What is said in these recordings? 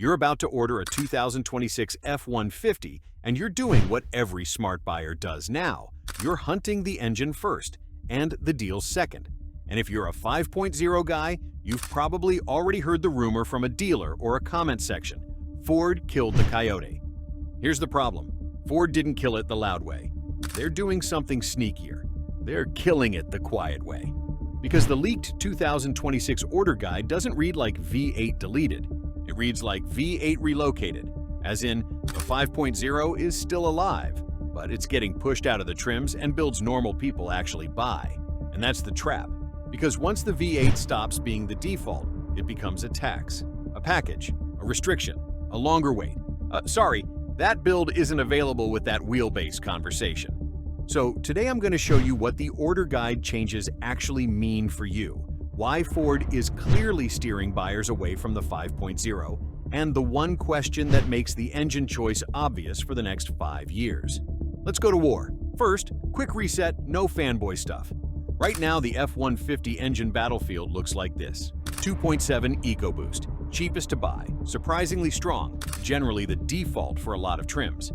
You're about to order a 2026 F-150, and you're doing what every smart buyer does now. You're hunting the engine first, and the deal second. And if you're a 5.0 guy, you've probably already heard the rumor from a dealer or a comment section. Ford killed the Coyote. Here's the problem. Ford didn't kill it the loud way. They're doing something sneakier. They're killing it the quiet way. Because the leaked 2026 order guide doesn't read like V8 deleted. It reads like V8 relocated, as in the 5.0 is still alive, but it's getting pushed out of the trims and builds normal people actually buy. And that's the trap, because once the V8 stops being the default, it becomes a tax, a package, a restriction, a longer wait. Sorry, that build isn't available with that wheelbase conversation. So today I'm going to show you what the order guide changes actually mean for you, why Ford is clearly steering buyers away from the 5.0, and the one question that makes the engine choice obvious for the next 5 years. Let's go to war. First, quick reset, no fanboy stuff. Right now, the F-150 engine battlefield looks like this. 2.7 EcoBoost, cheapest to buy, surprisingly strong, generally the default for a lot of trims.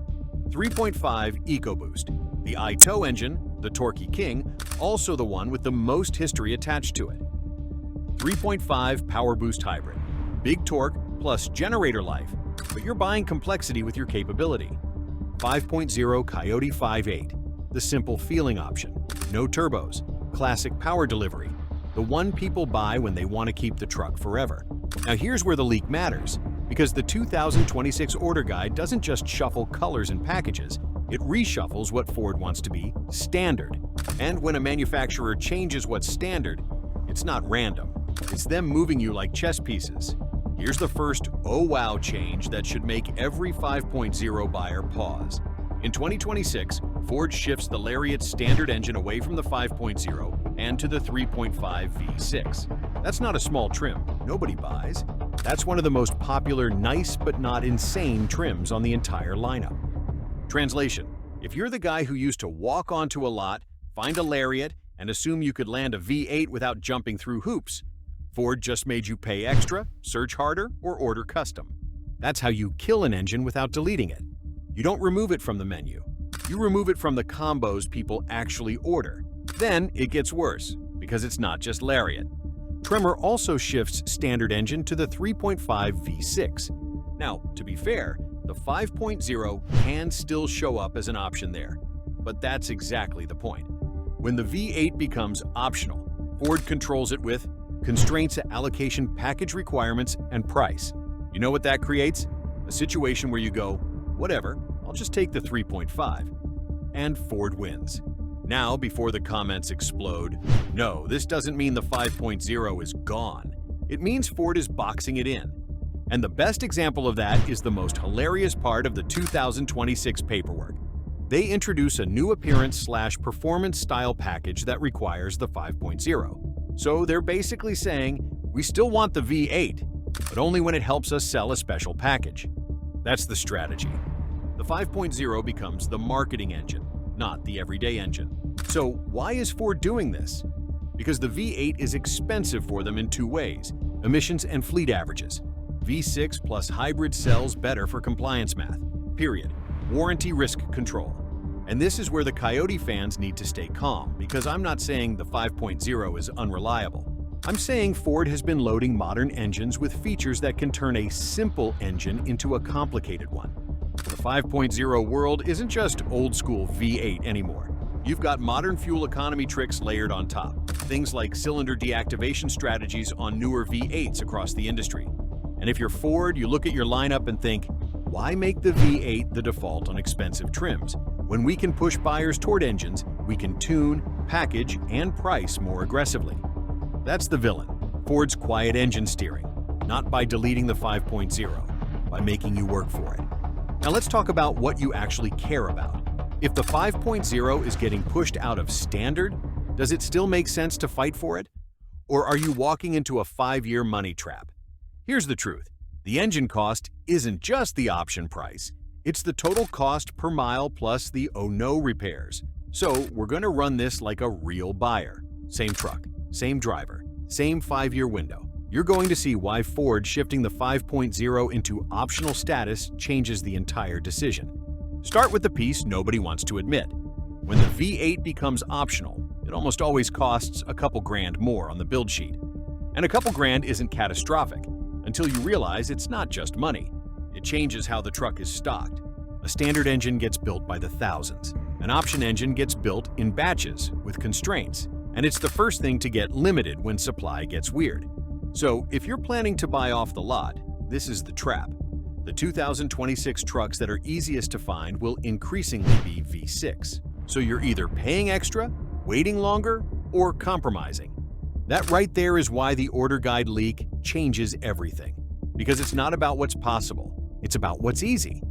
3.5 EcoBoost, the iTow engine, the Torquey King, also the one with the most history attached to it. 3.5 Power Boost Hybrid, big torque plus generator life, but you're buying complexity with your capability. 5.0 Coyote V8, the simple feeling option, no turbos, classic power delivery, the one people buy when they want to keep the truck forever. Now here's where the leak matters, because the 2026 order guide doesn't just shuffle colors and packages, it reshuffles what Ford wants to be standard. And when a manufacturer changes what's standard, it's not random. It's them moving you like chess pieces. Here's the first oh wow change that should make every 5.0 buyer pause. In 2026, Ford shifts the Lariat standard engine away from the 5.0 and to the 3.5 V6. That's not a small trim. Nobody buys. That's one of the most popular nice but not insane trims on the entire lineup. Translation: if you're the guy who used to walk onto a lot, find a Lariat, and assume you could land a V8 without jumping through hoops, Ford just made you pay extra, search harder, or order custom. That's how you kill an engine without deleting it. You don't remove it from the menu. You remove it from the combos people actually order. Then it gets worse, because it's not just Lariat. Tremor also shifts standard engine to the 3.5 V6. Now, to be fair, the 5.0 can still show up as an option there, but that's exactly the point. When the V8 becomes optional, Ford controls it with constraints, allocation, package requirements, and price. You know what that creates? A situation where you go, whatever, I'll just take the 3.5. And Ford wins. Now, before the comments explode, no, this doesn't mean the 5.0 is gone. It means Ford is boxing it in. And the best example of that is the most hilarious part of the 2026 paperwork. They introduce a new appearance/performance style package that requires the 5.0. So they're basically saying, we still want the V8, but only when it helps us sell a special package. That's the strategy. The 5.0 becomes the marketing engine, not the everyday engine. So why is Ford doing this? Because the V8 is expensive for them in two ways: emissions and fleet averages. V6 plus hybrid sells better for compliance math, period. Warranty risk control. And this is where the Coyote fans need to stay calm, because I'm not saying the 5.0 is unreliable. I'm saying Ford has been loading modern engines with features that can turn a simple engine into a complicated one. The 5.0 world isn't just old-school V8 anymore. You've got modern fuel economy tricks layered on top, things like cylinder deactivation strategies on newer V8s across the industry. And if you're Ford, you look at your lineup and think, why make the V8 the default on expensive trims? When we can push buyers toward engines, we can tune, package, and price more aggressively. That's the villain, Ford's quiet engine steering, not by deleting the 5.0, by making you work for it. Now let's talk about what you actually care about. If the 5.0 is getting pushed out of standard, does it still make sense to fight for it? Or are you walking into a 5-year money trap? Here's the truth. The engine cost isn't just the option price. It's the total cost per mile plus the oh no repairs. So we're going to run this like a real buyer. Same truck, same driver, same 5-year window. you're going to see why Ford shifting the 5.0 into optional status changes the entire decision. Start with the piece nobody wants to admit. When the V8 becomes optional, it almost always costs a couple grand more on the build sheet. And a couple grand isn't catastrophic until you realize it's not just money. It changes how the truck is stocked. A standard engine gets built by the thousands. An option engine gets built in batches with constraints, and it's the first thing to get limited when supply gets weird. So if you're planning to buy off the lot, this is the trap. The 2026 trucks that are easiest to find will increasingly be V6. So you're either paying extra, waiting longer, or compromising. That right there is why the order guide leak changes everything. Because it's not about what's possible, it's about what's easy.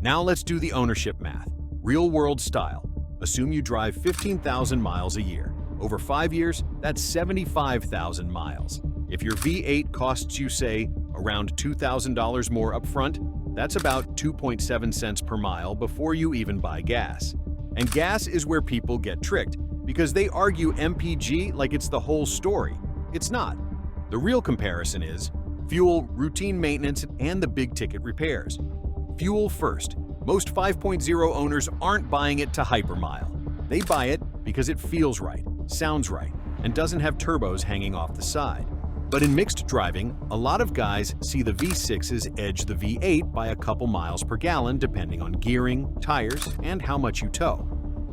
Now let's do the ownership math. Real-world style. Assume you drive 15,000 miles a year. Over 5 years, that's 75,000 miles. If your V8 costs you, say, around $2,000 more upfront, that's about 2.7 cents per mile before you even buy gas. And gas is where people get tricked, because they argue MPG like it's the whole story. It's not. The real comparison is fuel, routine maintenance, and the big-ticket repairs. Fuel first. Most 5.0 owners aren't buying it to hypermile. They buy it because it feels right, sounds right, and doesn't have turbos hanging off the side. But in mixed driving, a lot of guys see the V6s edge the V8 by a couple miles per gallon depending on gearing, tires, and how much you tow.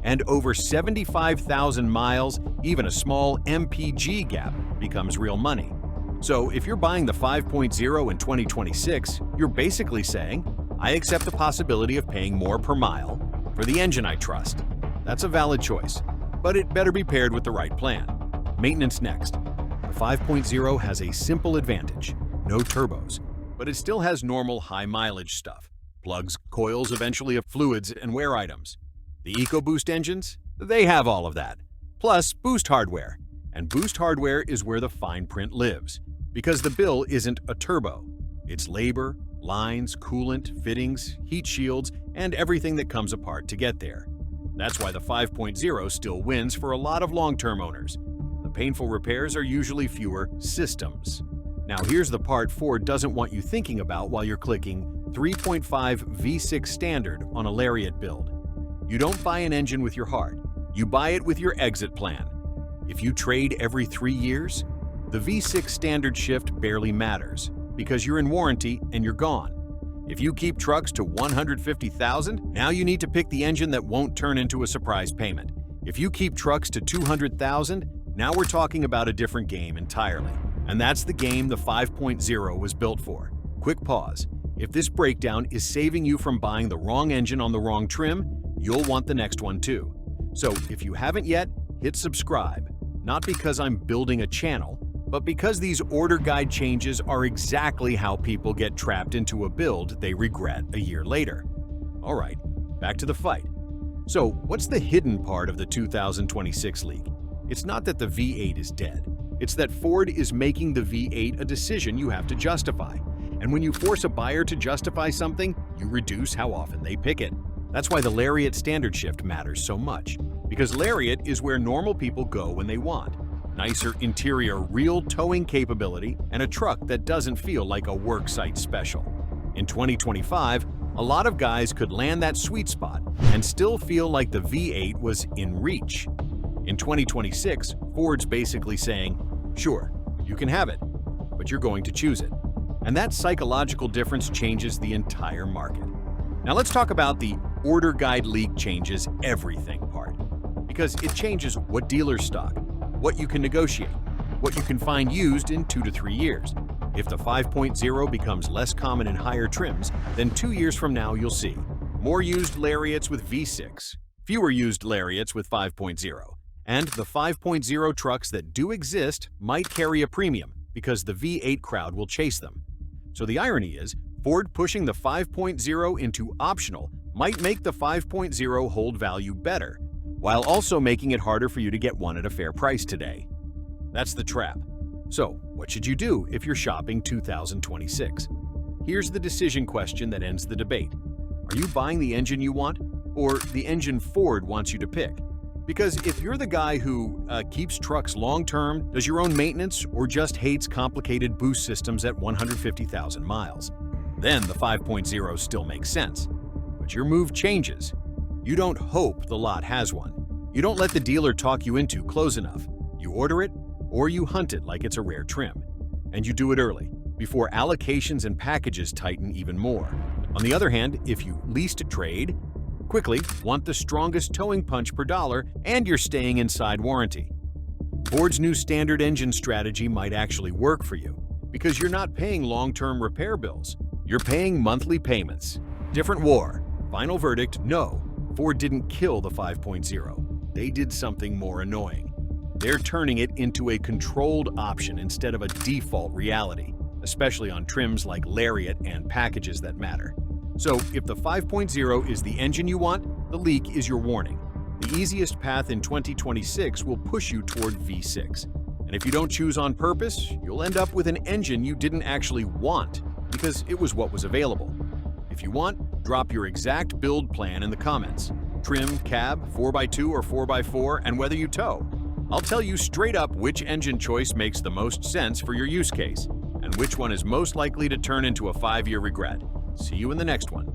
And over 75,000 miles, even a small MPG gap becomes real money. So if you're buying the 5.0 in 2026, you're basically saying, I accept the possibility of paying more per mile for the engine I trust. That's a valid choice, but it better be paired with the right plan. Maintenance next. The 5.0 has a simple advantage, no turbos, but it still has normal high-mileage stuff. Plugs, coils, eventually fluids, and wear items. The EcoBoost engines? They have all of that. Plus boost hardware. And boost hardware is where the fine print lives. Because the bill isn't a turbo. It's labor, lines, coolant, fittings, heat shields, and everything that comes apart to get there. That's why the 5.0 still wins for a lot of long-term owners. The painful repairs are usually fewer systems. Now here's the part Ford doesn't want you thinking about while you're clicking 3.5 V6 standard on a Lariat build. You don't buy an engine with your heart, you buy it with your exit plan. If you trade every 3 years, the V6 standard shift barely matters because you're in warranty and you're gone. If you keep trucks to 150,000, now you need to pick the engine that won't turn into a surprise payment. If you keep trucks to 200,000, now we're talking about a different game entirely. And that's the game the 5.0 was built for. Quick pause. If this breakdown is saving you from buying the wrong engine on the wrong trim, you'll want the next one too. So if you haven't yet, hit subscribe. Not because I'm building a channel, but because these order guide changes are exactly how people get trapped into a build they regret a year later. All right, back to the fight. So what's the hidden part of the 2026 leak? It's not that the V8 is dead. It's that Ford is making the V8 a decision you have to justify. And when you force a buyer to justify something, you reduce how often they pick it. That's why the Lariat standard shift matters so much. Because Lariat is where normal people go when they want. Nicer interior, real towing capability, and a truck that doesn't feel like a worksite special. In 2025, a lot of guys could land that sweet spot and still feel like the V8 was in reach. In 2026, Ford's basically saying, sure, you can have it, but you're going to choose it. And that psychological difference changes the entire market. Now let's talk about the order guide leak changes everything part. Because it changes what dealers stock, what you can negotiate, what you can find used in 2 to 3 years. If the 5.0 becomes less common in higher trims, then 2 years from now you'll see more used Lariats with V6, fewer used Lariats with 5.0, and the 5.0 trucks that do exist might carry a premium because the V8 crowd will chase them. So the irony is, Ford pushing the 5.0 into optional might make the 5.0 hold value better, while also making it harder for you to get one at a fair price today. That's the trap. So, what should you do if you're shopping 2026? Here's the decision question that ends the debate. Are you buying the engine you want, or the engine Ford wants you to pick? Because if you're the guy who keeps trucks long-term, does your own maintenance, or just hates complicated boost systems at 150,000 miles, then the 5.0 still makes sense. But your move changes. You don't hope the lot has one. You don't let the dealer talk you into close enough. You order it, or you hunt it like it's a rare trim. And you do it early, before allocations and packages tighten even more. On the other hand, if you lease to trade, quickly want the strongest towing punch per dollar, and you're staying inside warranty. Ford's new standard engine strategy might actually work for you, because you're not paying long-term repair bills. You're paying monthly payments. Different war. Final verdict, no. Ford didn't kill the 5.0. They did something more annoying. They're turning it into a controlled option instead of a default reality, especially on trims like Lariat and packages that matter. So, if the 5.0 is the engine you want, the leak is your warning. The easiest path in 2026 will push you toward V6. And if you don't choose on purpose, you'll end up with an engine you didn't actually want, because it was what was available. If you want, drop your exact build plan in the comments. Trim, cab, 4x2 or 4x4, and whether you tow. I'll tell you straight up which engine choice makes the most sense for your use case, and which one is most likely to turn into a 5-year regret. See you in the next one.